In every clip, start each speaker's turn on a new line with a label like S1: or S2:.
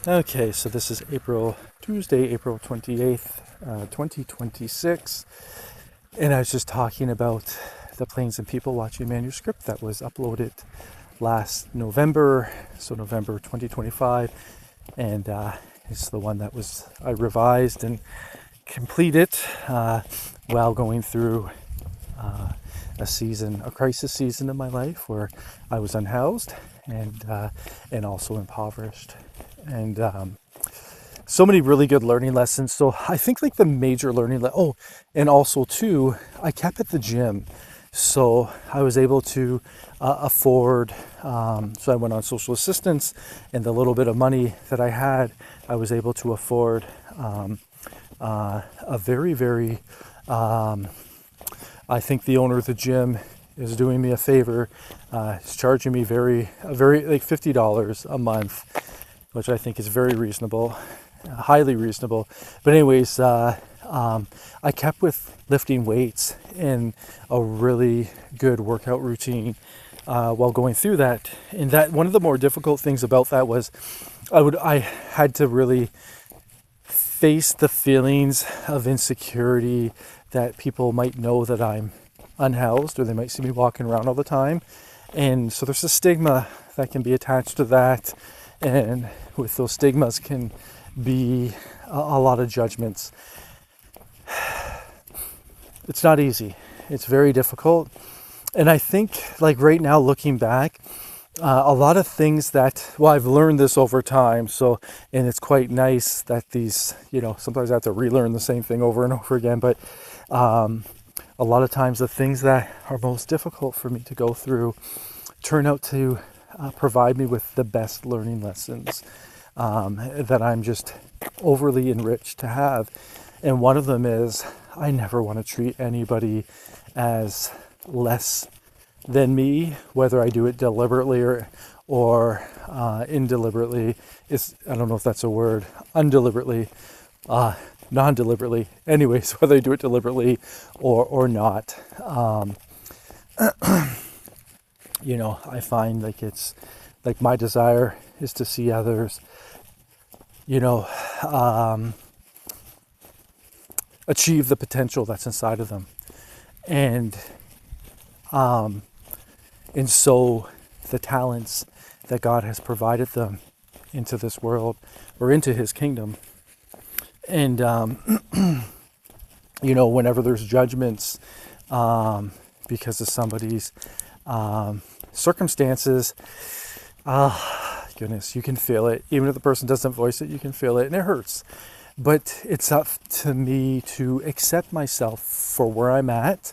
S1: Okay, so this is Tuesday, April 28th, 2026. And I was just talking about the Planes and People Watching manuscript that was uploaded last November, so November 2025. And it's the one that I revised and completed while going through a crisis season in my life where I was unhoused and also impoverished. And so many really good learning lessons. So I think like the major and also too, I kept at the gym. So I was able to afford, so I went on social assistance, and the little bit of money that I had, I was able to afford a very, very, I think the owner of the gym is doing me a favor. He's charging me very like $50 a month, which I think is very reasonable, highly reasonable. But anyways, I kept with lifting weights in a really good workout routine while going through that. And that one of the more difficult things about that was I had to really face the feelings of insecurity that people might know that I'm unhoused, or they might see me walking around all the time. And so there's a stigma that can be attached to that. And with those stigmas can be a lot of judgments. It's not easy. It's very difficult. And I think like right now looking back, a lot of things I've learned this over time. So, and it's quite nice that these, sometimes I have to relearn the same thing over and over again. But a lot of times the things that are most difficult for me to go through turn out to provide me with the best learning lessons that I'm just overly enriched to have. And one of them is I never want to treat anybody as less than me, whether I do it deliberately or indeliberately. I don't know if that's a word, undeliberately, non-deliberately. Anyways, whether I do it deliberately or not. I find like it's like my desire is to see others, achieve the potential that's inside of them. And so the talents that God has provided them into this world or into his kingdom. And, whenever there's judgments because of somebody's circumstances, goodness, you can feel it. Even if the person doesn't voice it, you can feel it, and it hurts. But it's up to me to accept myself for where I'm at,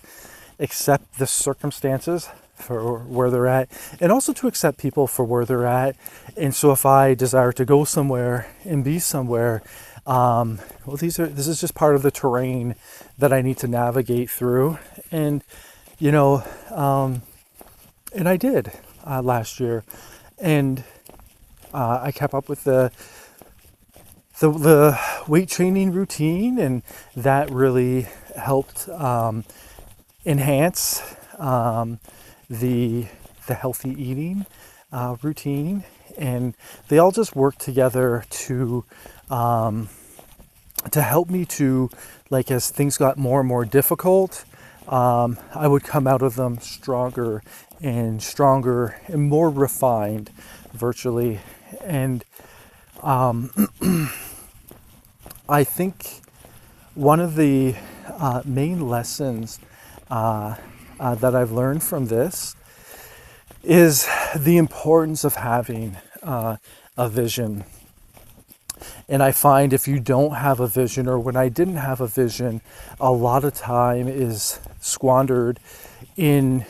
S1: accept the circumstances for where they're at, and also to accept people for where they're at. And so if I desire to go somewhere and be somewhere, this is just part of the terrain that I need to navigate through. And, and I did last year. And I kept up with the weight training routine, and that really helped enhance the healthy eating routine, and they all just work together to help me to, like, as things got more and more difficult, I would come out of them stronger and more refined virtually. And I think one of the main lessons that I've learned from this is the importance of having a vision. And I find if you don't have a vision, or when I didn't have a vision, a lot of time is squandered in,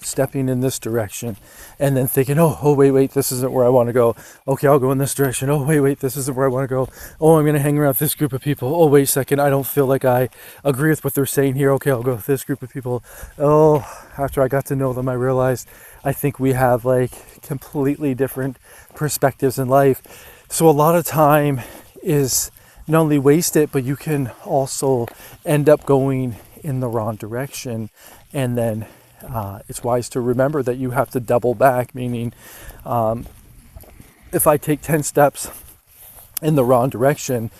S1: stepping in this direction and then thinking, oh, wait, this isn't where I want to go. Okay, I'll go in this direction. Oh, wait, this isn't where I want to go. Oh, I'm going to hang around with this group of people. Oh, wait a second, I don't feel like I agree with what they're saying here. Okay, I'll go with this group of people. Oh, after I got to know them, I realized I think we have like completely different perspectives in life. So a lot of time is not only wasted, but you can also end up going in the wrong direction. And then it's wise to remember that you have to double back, meaning if I take 10 steps in the wrong direction,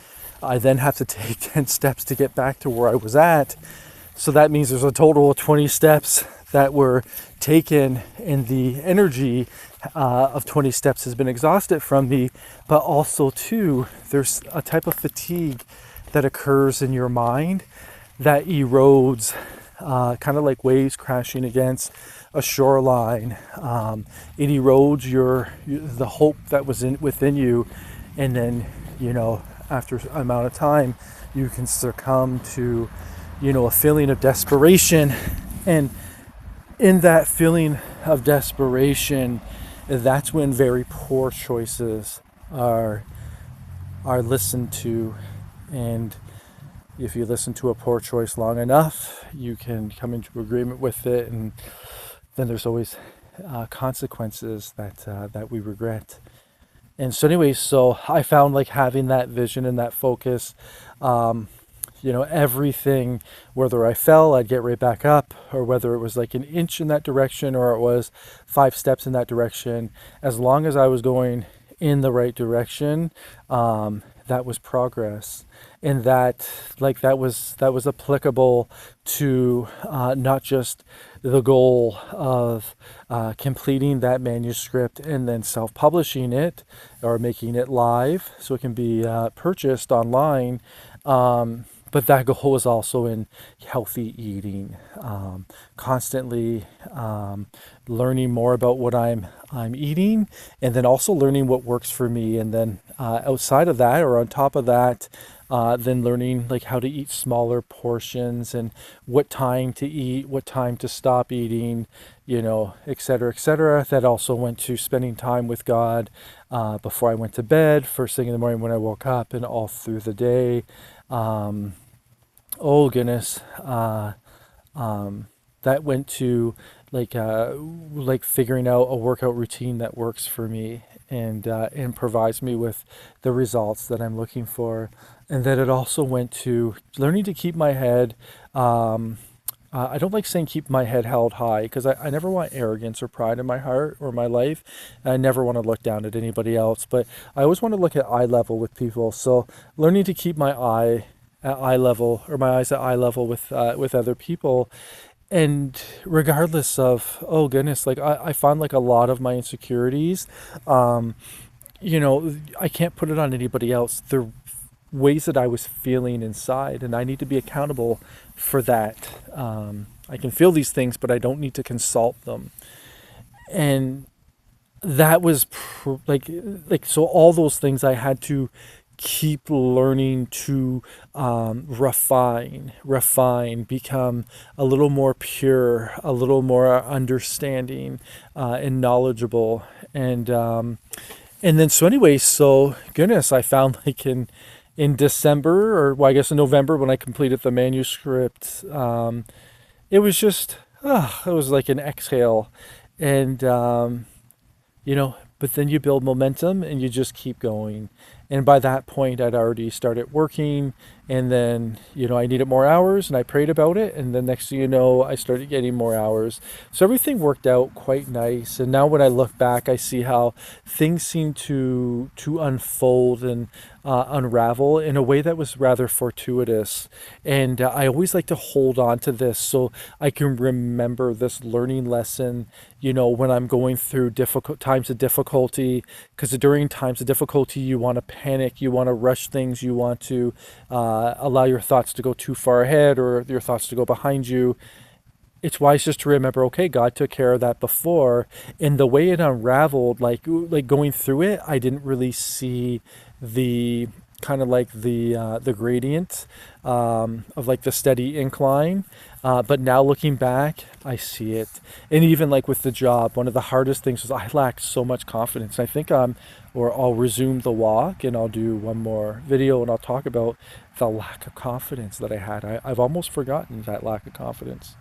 S1: I then have to take 10 steps to get back to where I was at. So that means there's a total of 20 steps that were taken, and the energy of 20 steps has been exhausted from me. But also too, there's a type of fatigue that occurs in your mind that erodes, kind of like waves crashing against a shoreline. It erodes the hope that was within you, and then, after an amount of time, you can succumb to, a feeling of desperation. And in that feeling of desperation, that's when very poor choices are listened to. And if you listen to a poor choice long enough, you can come into agreement with it, and then there's always consequences that we regret. And so anyways, so I found like having that vision and that focus, everything, whether I fell, I'd get right back up, or whether it was like an inch in that direction or it was 5 steps in that direction, as long as I was going in the right direction, that was progress. And that was applicable to not just the goal of completing that manuscript and then self-publishing it or making it live so it can be purchased online, but that goal was also in healthy eating, constantly learning more about what I'm eating, and then also learning what works for me. And then outside of that, or on top of that, then learning like how to eat smaller portions and what time to eat, what time to stop eating, et cetera, et cetera. That also went to spending time with God before I went to bed, first thing in the morning when I woke up, and all through the day. Oh goodness, that went to like figuring out a workout routine that works for me and provides me with the results that I'm looking for. And then it also went to learning to keep my head. I don't like saying keep my head held high, because I never want arrogance or pride in my heart or my life. I never want to look down at anybody else, but I always want to look at eye level with people. So learning to keep my eye at eye level, or my eyes at eye level with other people. And regardless of, oh goodness, like I find like a lot of my insecurities, I can't put it on anybody else. They're ways that I was feeling inside, and I need to be accountable for that. I can feel these things, but I don't need to consult them. And that was so all those things I had to keep learning to refine, become a little more pure, a little more understanding, and knowledgeable. And then so anyway, so goodness, I found like in December, or well, I guess in November, when I completed the manuscript, it was just, it was like an exhale. And, but then you build momentum and you just keep going. And by that point, I'd already started working, and then, I needed more hours, and I prayed about it. And then next thing you know, I started getting more hours. So everything worked out quite nice. And now when I look back, I see how things seem to unfold and unravel in a way that was rather fortuitous. And I always like to hold on to this so I can remember this learning lesson, when I'm going through difficult times of difficulty, because during times of difficulty, you want to panic, you want to rush things, you want to allow your thoughts to go too far ahead or your thoughts to go behind you. It's wise just to remember, okay, God took care of that before. And the way it unraveled, like going through it, I didn't really see the kind of like the gradient of like the steady incline. But now looking back, I see it. And even like with the job, one of the hardest things was I lacked so much confidence. I think I'll resume the walk, and I'll do one more video, and I'll talk about the lack of confidence that I had. I've almost forgotten that lack of confidence.